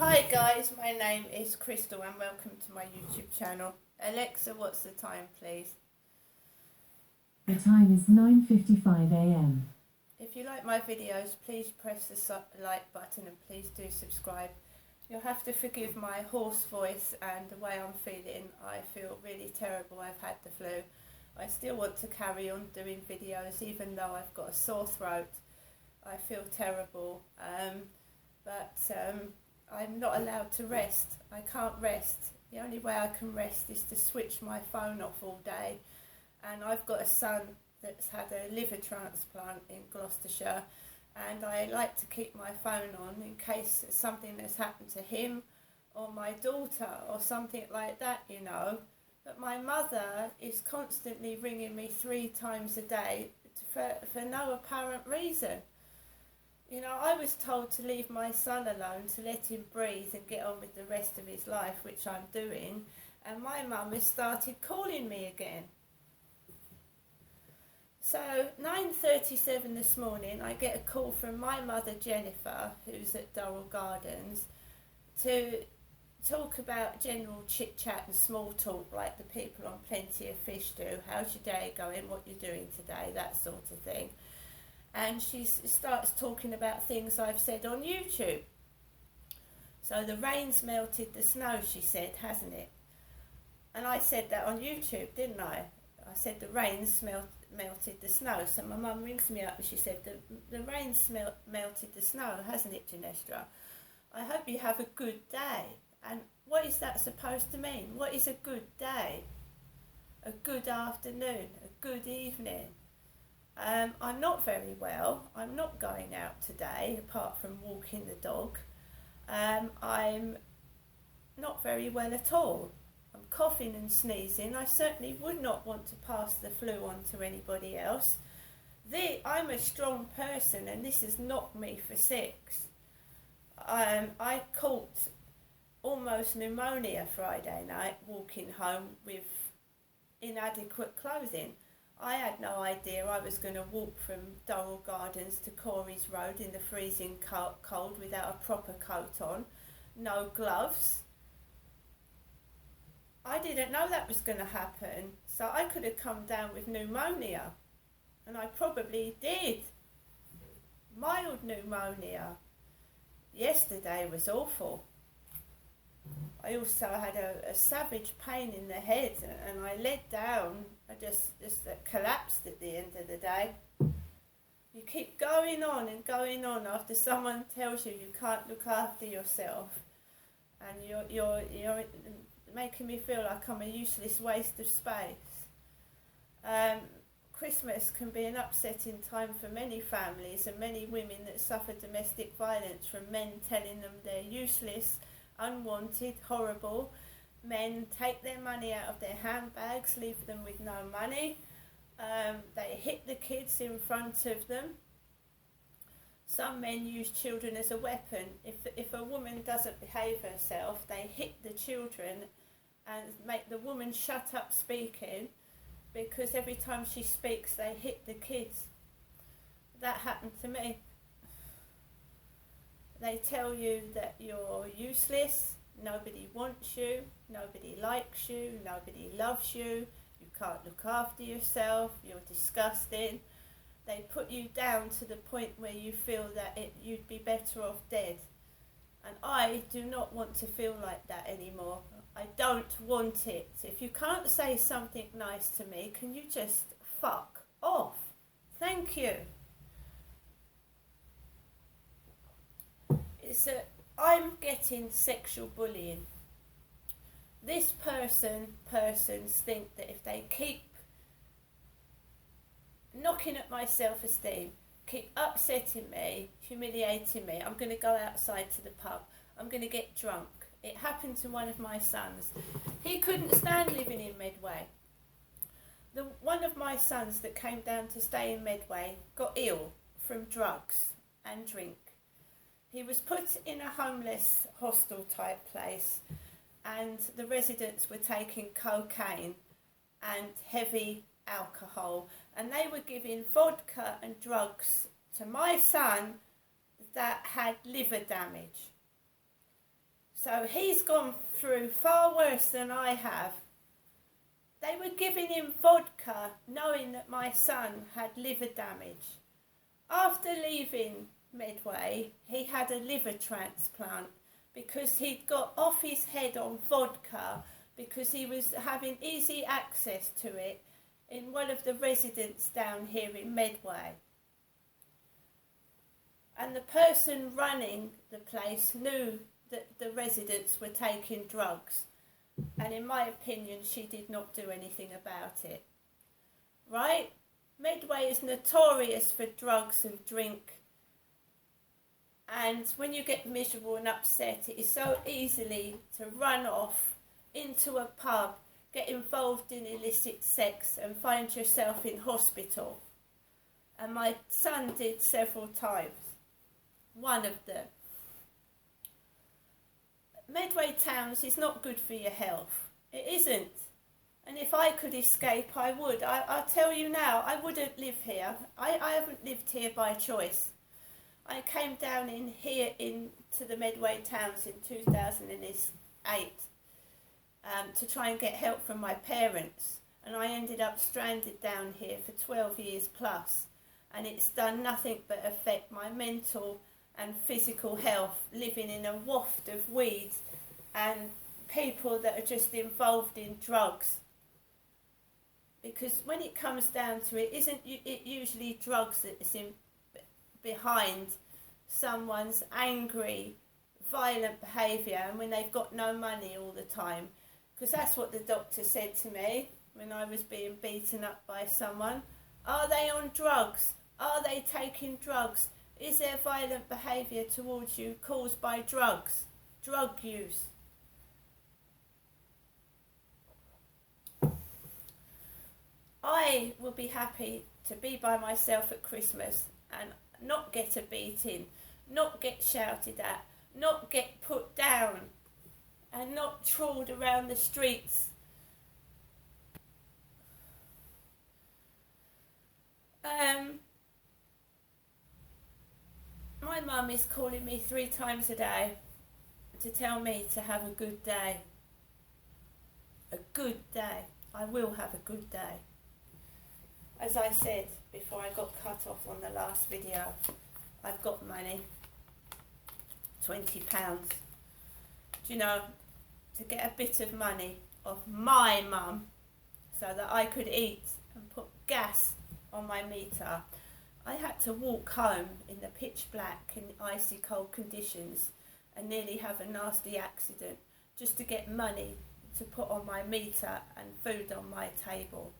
Hi guys, my name is Crystal and welcome to my YouTube channel. Alexa, what's the time please? The time is 9:55 a.m. If you like my videos, please press the like button and please do subscribe. You'll have to forgive my hoarse voice and the way I'm feeling. I feel really terrible. I've had the flu. I still want to carry on doing videos even though I've got a sore throat. I feel terrible. But I'm not allowed to rest. I can't rest. The only way I can rest is to switch my phone off all day. And I've got a son that's had a liver transplant in Gloucestershire, and I like to keep my phone on in case something has happened to him or my daughter or something like that, you know. But my mother is constantly ringing me 3 times a day for no apparent reason. You know, I was told to leave my son alone, to let him breathe and get on with the rest of his life, which I'm doing, and my mum has started calling me again. So 9:37 this morning, I get a call from my mother Jennifer, who's at Durrell Gardens, to talk about general chit chat and small talk like the people on Plenty of Fish do. How's your day going? What you doing today? That sort of thing. And she starts talking about things I've said on YouTube. So the rain's melted the snow, she said, hasn't it? And I said that on YouTube, didn't I? I said the rain's melted the snow. So my mum rings me up and she said, the rain's melted the snow, hasn't it, Ginestra? I hope you have a good day. And what is that supposed to mean? What is a good day? A good afternoon, a good evening. I'm not very well. I'm not going out today, apart from walking the dog. I'm not very well at all. I'm coughing and sneezing. I certainly would not want to pass the flu on to anybody else. I'm a strong person and this has knocked me for 6. I caught almost pneumonia Friday night walking home with inadequate clothing. I had no idea I was going to walk from Durrell Gardens to Corey's Road in the freezing cold without a proper coat on, no gloves. I didn't know that was going to happen, so I could have come down with pneumonia, and I probably did. Mild pneumonia. Yesterday was awful. I also had a savage pain in the head and I led down. I just collapsed at the end of the day. You keep going on and going on after someone tells you can't look after yourself, and you're making me feel like I'm a useless waste of space. Christmas can be an upsetting time for many families and many women that suffer domestic violence from men telling them they're useless, unwanted, horrible. Men take their money out of their handbags, leave them with no money. They hit the kids in front of them. Some men use children as a weapon. If a woman doesn't behave herself, they hit the children and make the woman shut up speaking, because every time she speaks they hit the kids. That happened to me. They tell you that you're useless, nobody wants you, nobody likes you, nobody loves you, you can't look after yourself, you're disgusting. They put you down to the point where you feel that you'd be better off dead. And I do not want to feel like that anymore. I don't want it. If you can't say something nice to me, can you just fuck off? Thank you. I'm getting sexual bullying. This persons think that if they keep knocking at my self-esteem, keep upsetting me, humiliating me, I'm going to go outside to the pub, I'm going to get drunk. It happened to one of my sons. He couldn't stand living in Medway. One of my sons that came down to stay in Medway got ill from drugs and drink. He was put in a homeless hostel type place, and the residents were taking cocaine and heavy alcohol, and they were giving vodka and drugs to my son that had liver damage. So he's gone through far worse than I have. They were giving him vodka knowing that my son had liver damage. After leaving Medway, he had a liver transplant because he'd got off his head on vodka because he was having easy access to it in one of the residents down here in Medway. And the person running the place knew that the residents were taking drugs. And in my opinion, she did not do anything about it. Right? Medway is notorious for drugs and drink. And when you get miserable and upset, it is so easily to run off into a pub, get involved in illicit sex and find yourself in hospital. And my son did several times. One of them. Medway Towns is not good for your health. It isn't. And if I could escape, I would. I'll tell you now, I wouldn't live here. I haven't lived here by choice. I came down in here into the Medway Towns in 2008 to try and get help from my parents. And I ended up stranded down here for 12 years plus. And it's done nothing but affect my mental and physical health, living in a waft of weeds and people that are just involved in drugs. Because when it comes down to it, isn't it usually drugs that is behind someone's angry, violent behaviour, and when they've got no money all the time? Because that's what the doctor said to me when I was being beaten up by someone. Are they on drugs? Are they taking drugs? Is there violent behaviour towards you caused by drugs, drug use? I will be happy to be by myself at Christmas and not get a beating, not get shouted at, not get put down and not trawled around the streets. My mum is calling me 3 times a day to tell me to have a good day. A good day. I will have a good day. As I said before I got cut off on the last video, I've got money, £20. Do you know, to get a bit of money off my mum so that I could eat and put gas on my meter, I had to walk home in the pitch black and icy cold conditions and nearly have a nasty accident just to get money to put on my meter and food on my table.